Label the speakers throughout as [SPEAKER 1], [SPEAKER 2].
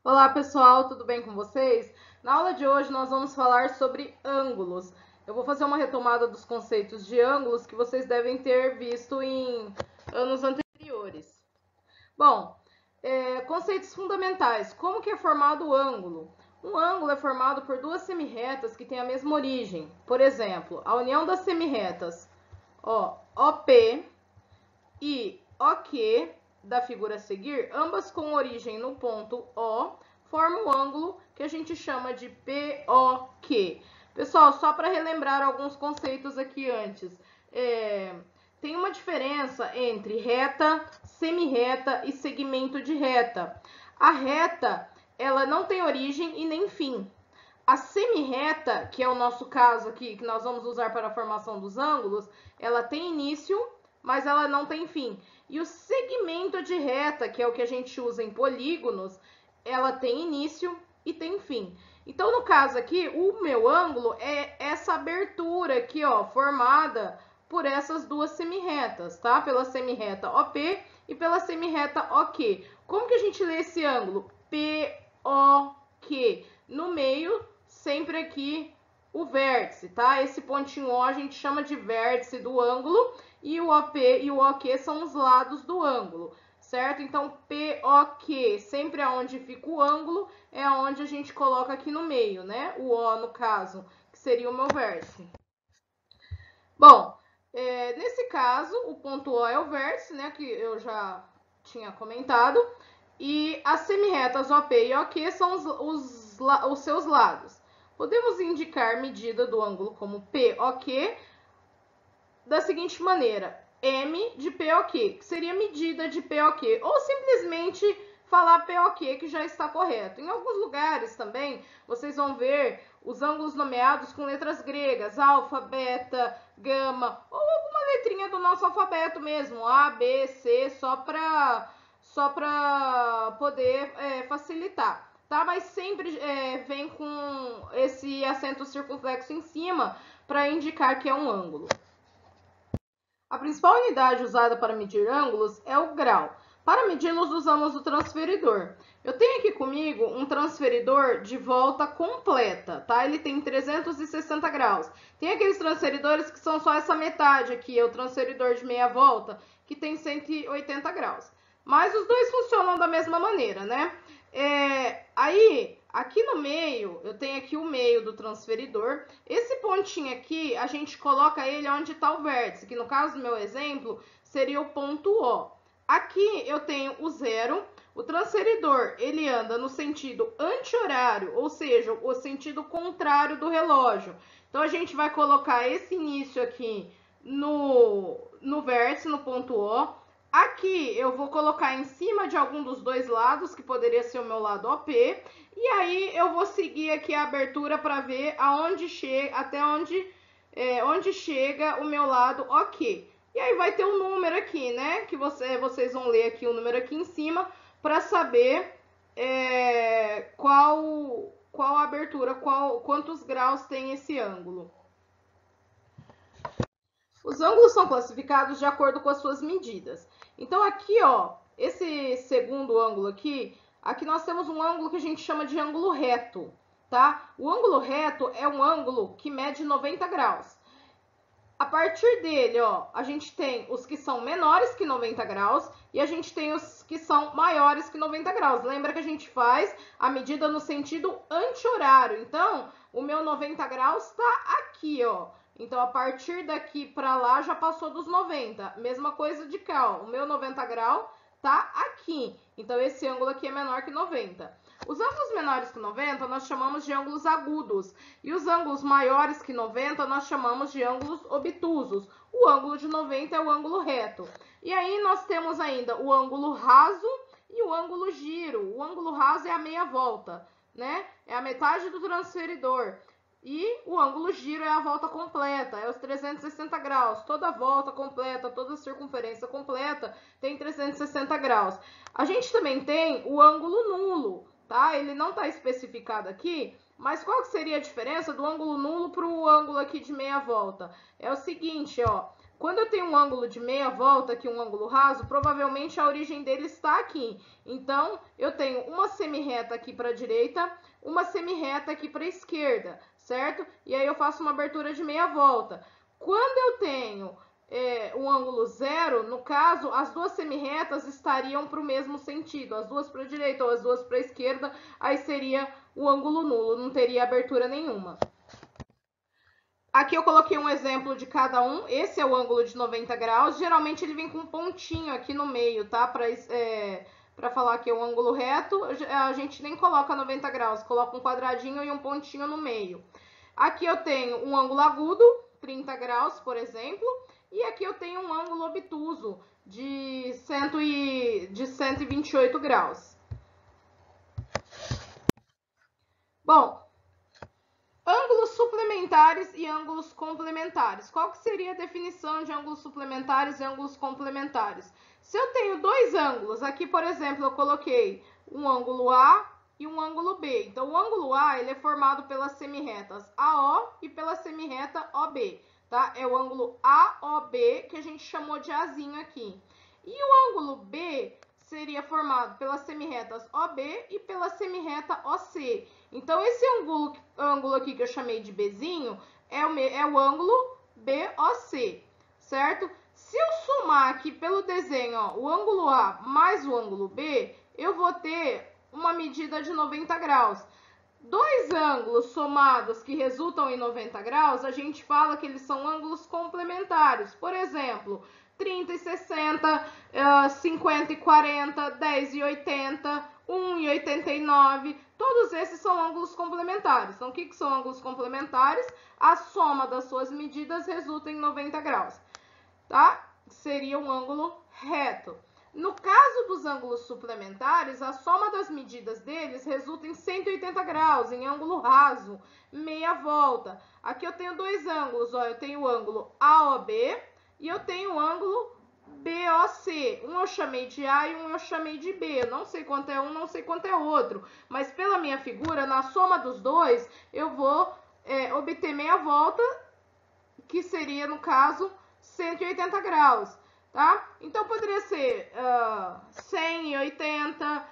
[SPEAKER 1] Olá pessoal, tudo bem com vocês? Na aula de hoje nós vamos falar sobre ângulos. Eu vou fazer uma retomada dos conceitos de ângulos que vocês devem ter visto em anos anteriores. Bom, conceitos fundamentais. Como que é formado o ângulo? Um ângulo é formado por duas semirretas que têm a mesma origem. Por exemplo, a união das semirretas OP e OQ da figura a seguir, ambas com origem no ponto O, formam o ângulo que a gente chama de POQ. Pessoal, só para relembrar alguns conceitos aqui antes, tem uma diferença entre reta, semirreta e segmento de reta. A reta, ela não tem origem e nem fim. A semirreta, que é o nosso caso aqui, que nós vamos usar para a formação dos ângulos, ela tem início, mas ela não tem fim. E o segmento de reta, que é o que a gente usa em polígonos, ela tem início e tem fim. Então, no caso aqui, o meu ângulo é essa abertura aqui, ó, formada por essas duas semirretas, tá? Pela semirreta OP e pela semirreta OQ. Como que a gente lê esse ângulo? POQ. No meio, sempre aqui o vértice, tá? Esse pontinho O a gente chama de vértice do ângulo e o OP e o OQ são os lados do ângulo, certo? Então, POQ, sempre aonde fica o ângulo, é aonde a gente coloca aqui no meio, né? O O, no caso, que seria o meu vértice. Bom, nesse caso, o ponto O é o vértice, né? Que eu já tinha comentado. E as semirretas OP e OQ são os seus lados. Podemos indicar medida do ângulo como POQ da seguinte maneira: M de POQ, que seria medida de POQ, ou simplesmente falar POQ, que já está correto. Em alguns lugares também, vocês vão ver os ângulos nomeados com letras gregas, alfa, beta, gama, ou alguma letrinha do nosso alfabeto mesmo, A, B, C, só para poder facilitar. Tá? Mas sempre vem com esse acento circunflexo em cima para indicar que é um ângulo. A principal unidade usada para medir ângulos é o grau. Para medi-los, usamos o transferidor. Eu tenho aqui comigo um transferidor de volta completa, tá? Ele tem 360 graus. Tem aqueles transferidores que são só essa metade aqui, é o transferidor de meia volta, que tem 180 graus. Mas os dois funcionam da mesma maneira, né? Aí, aqui no meio, eu tenho aqui o meio do transferidor. Esse pontinho aqui, a gente coloca ele onde está o vértice, que no caso do meu exemplo, seria o ponto O. Aqui eu tenho o zero. O transferidor, ele anda no sentido anti-horário, ou seja, o sentido contrário do relógio. Então, a gente vai colocar esse início aqui no vértice, no ponto O. Aqui eu vou colocar em cima de algum dos dois lados, que poderia ser o meu lado OP, e aí eu vou seguir aqui a abertura para ver aonde chega, até onde chega o meu lado OK. E aí vai ter um número aqui, né? Que vocês vão ler aqui o número aqui em cima para saber qual abertura, quantos graus tem esse ângulo. Os ângulos são classificados de acordo com as suas medidas. Então, aqui, ó, esse segundo ângulo aqui nós temos um ângulo que a gente chama de ângulo reto, tá? O ângulo reto é um ângulo que mede 90 graus. A partir dele, ó, a gente tem os que são menores que 90 graus e a gente tem os que são maiores que 90 graus. Lembra que a gente faz a medida no sentido anti-horário. Então, o meu 90 graus tá aqui, ó. Então, a partir daqui para lá já passou dos 90. Mesma coisa de cá, ó. O meu 90 grau tá aqui. Então, esse ângulo aqui é menor que 90. Os ângulos menores que 90 nós chamamos de ângulos agudos. E os ângulos maiores que 90 nós chamamos de ângulos obtusos. O ângulo de 90 é o ângulo reto. E aí nós temos ainda o ângulo raso e o ângulo giro. O ângulo raso é a meia volta, né? É a metade do transferidor. E o ângulo giro é a volta completa, é os 360 graus. Toda volta completa, toda circunferência completa tem 360 graus. A gente também tem o ângulo nulo, tá? Ele não está especificado aqui, mas qual que seria a diferença do ângulo nulo para o ângulo aqui de meia volta? É o seguinte, ó. Quando eu tenho um ângulo de meia volta, aqui um ângulo raso, provavelmente a origem dele está aqui. Então, eu tenho uma semirreta aqui para a direita, uma semirreta aqui para a esquerda, certo? E aí eu faço uma abertura de meia volta. Quando eu tenho um ângulo zero, no caso, as duas semirretas estariam para o mesmo sentido, as duas para a direita ou as duas para a esquerda, aí seria o ângulo nulo, não teria abertura nenhuma. Aqui eu coloquei um exemplo de cada um. Esse é o ângulo de 90 graus. Geralmente ele vem com um pontinho aqui no meio, tá? Para falar que é um ângulo reto, a gente nem coloca 90 graus. Coloca um quadradinho e um pontinho no meio. Aqui eu tenho um ângulo agudo, 30 graus, por exemplo. E aqui eu tenho um ângulo obtuso de 128 graus. Bom, ângulos suplementares e ângulos complementares. Qual que seria a definição de ângulos suplementares e ângulos complementares? Se eu tenho dois ângulos, aqui, por exemplo, eu coloquei um ângulo A e um ângulo B. Então, o ângulo A ele é formado pelas semirretas AO e pela semirreta OB. Tá? É o ângulo AOB que a gente chamou de Azinho aqui. E o ângulo B seria formado pelas semirretas OB e pela semirreta OC. Então, esse ângulo aqui que eu chamei de Bzinho é o ângulo BOC, certo? Se eu somar aqui pelo desenho, ó, o ângulo A mais o ângulo B, eu vou ter uma medida de 90 graus. Dois ângulos somados que resultam em 90 graus, a gente fala que eles são ângulos complementares. Por exemplo, 30 e 60, 50 e 40, 10 e 80, 1 e 89, todos esses são ângulos complementares. Então, o que são ângulos complementares? A soma das suas medidas resulta em 90 graus, tá? Seria um ângulo reto. No caso dos ângulos suplementares, a soma das medidas deles resulta em 180 graus, em ângulo raso, meia volta. Aqui eu tenho dois ângulos, ó, eu tenho o ângulo AOB e eu tenho o ângulo BOC. Um eu chamei de A e um eu chamei de B. Eu não sei quanto é um, não sei quanto é outro. Mas pela minha figura, na soma dos dois, eu vou obter meia volta, que seria, no caso, 180 graus. Tá? Então, poderia ser 180,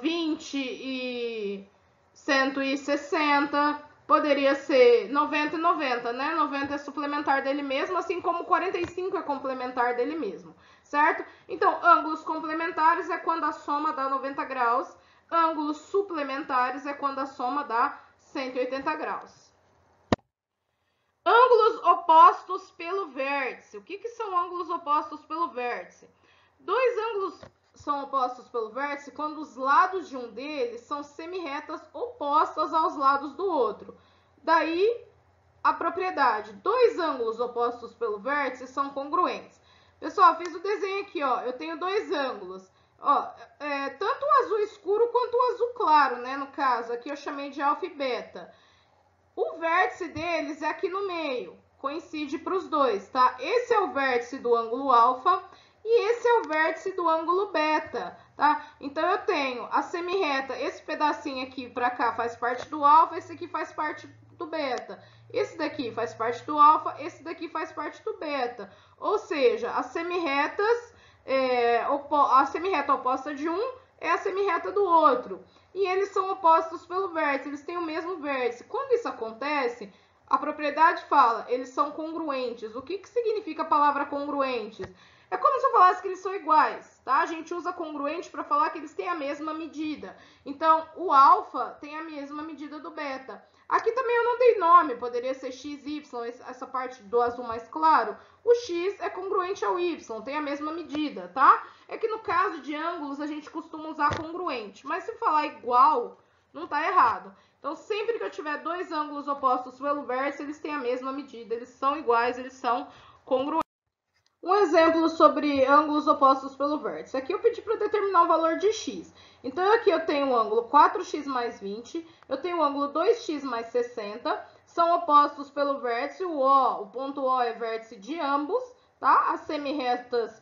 [SPEAKER 1] 20 e 160... Poderia ser 90 e 90, né? 90 é suplementar dele mesmo, assim como 45 é complementar dele mesmo, certo? Então, ângulos complementares é quando a soma dá 90 graus. Ângulos suplementares é quando a soma dá 180 graus. Ângulos opostos pelo vértice. O que são ângulos opostos pelo vértice? Dois ângulos são opostos pelo vértice quando os lados de um deles são semirretas opostas aos lados do outro. Daí a propriedade. Dois ângulos opostos pelo vértice são congruentes. Pessoal, fiz o desenho aqui, ó. Eu tenho dois ângulos. Ó, tanto o azul escuro quanto o azul claro, né? No caso, aqui eu chamei de alfa e beta. O vértice deles é aqui no meio. Coincide para os dois, tá? Esse é o vértice do ângulo alfa. E esse é o vértice do ângulo beta, tá? Então, eu tenho a semirreta, esse pedacinho aqui pra cá faz parte do alfa, esse aqui faz parte do beta. Esse daqui faz parte do alfa, esse daqui faz parte do beta. Ou seja, as semirretas, a semirreta oposta de um é a semirreta do outro. E eles são opostos pelo vértice, eles têm o mesmo vértice. Quando isso acontece, a propriedade fala, eles são congruentes. O que significa a palavra congruentes? É como se eu falasse que eles são iguais, tá? A gente usa congruente para falar que eles têm a mesma medida. Então, o alfa tem a mesma medida do beta. Aqui também eu não dei nome, poderia ser x, y, essa parte do azul mais claro. O x é congruente ao y, tem a mesma medida, tá? É que no caso de ângulos a gente costuma usar congruente, mas se falar igual, não tá errado. Então, sempre que eu tiver dois ângulos opostos pelo vértice, eles têm a mesma medida, eles são iguais, eles são congruentes. Um exemplo sobre ângulos opostos pelo vértice. Aqui eu pedi para determinar o valor de x. Então, aqui eu tenho o ângulo 4x mais 20, eu tenho o ângulo 2x mais 60, são opostos pelo vértice, o ponto O é vértice de ambos, tá? As semirretas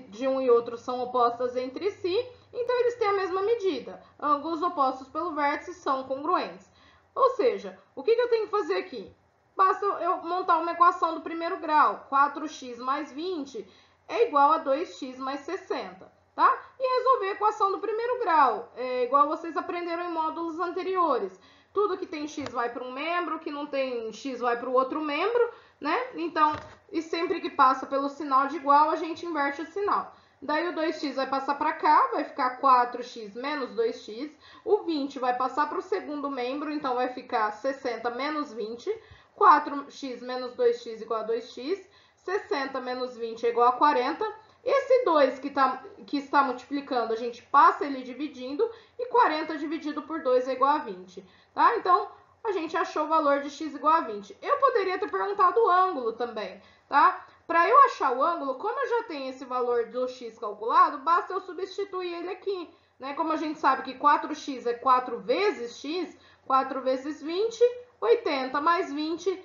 [SPEAKER 1] de um e outro são opostas entre si, então eles têm a mesma medida. Ângulos opostos pelo vértice são congruentes. Ou seja, o que eu tenho que fazer aqui? basta eu montar uma equação do primeiro grau. 4x mais 20 é igual a 2x mais 60, tá? E resolver a equação do primeiro grau, igual vocês aprenderam em módulos anteriores. Tudo que tem x vai para um membro, que não tem x vai para o outro membro, né? Então, e sempre que passa pelo sinal de igual, a gente inverte o sinal. Daí o 2x vai passar para cá, vai ficar 4x menos 2x. O 20 vai passar para o segundo membro, então vai ficar 60 menos 20. 4x menos 2x igual a 2x. 60 menos 20 é igual a 40. Esse 2 que está multiplicando, a gente passa ele dividindo. E 40 dividido por 2 é igual a 20. Tá? Então, a gente achou o valor de x igual a 20. Eu poderia ter perguntado o ângulo também, tá? Para eu achar o ângulo, como eu já tenho esse valor do x calculado, basta eu substituir ele aqui, né? Como a gente sabe que 4x é 4 vezes x, 4 vezes 20, 80 mais 20,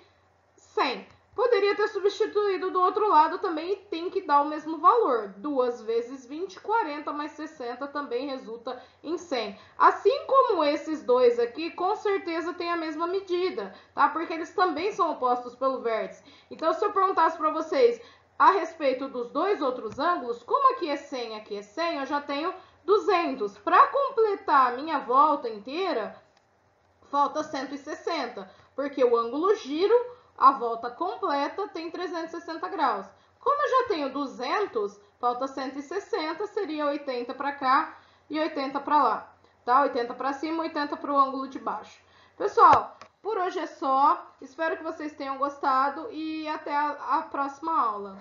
[SPEAKER 1] 100. Poderia ter substituído do outro lado também e tem que dar o mesmo valor. 2 vezes 20, 40 mais 60 também resulta em 100. Assim como esses dois aqui, com certeza tem a mesma medida, tá? Porque eles também são opostos pelo vértice. Então, se eu perguntasse para vocês a respeito dos dois outros ângulos, como aqui é 100 e aqui é 100, eu já tenho 200. Para completar a minha volta inteira, falta 160, porque o ângulo giro, a volta completa, tem 360 graus. Como eu já tenho 200, falta 160, seria 80 para cá e 80 para lá, tá? 80 para cima, 80 para o ângulo de baixo. Pessoal, por hoje é só. Espero que vocês tenham gostado e até a próxima aula.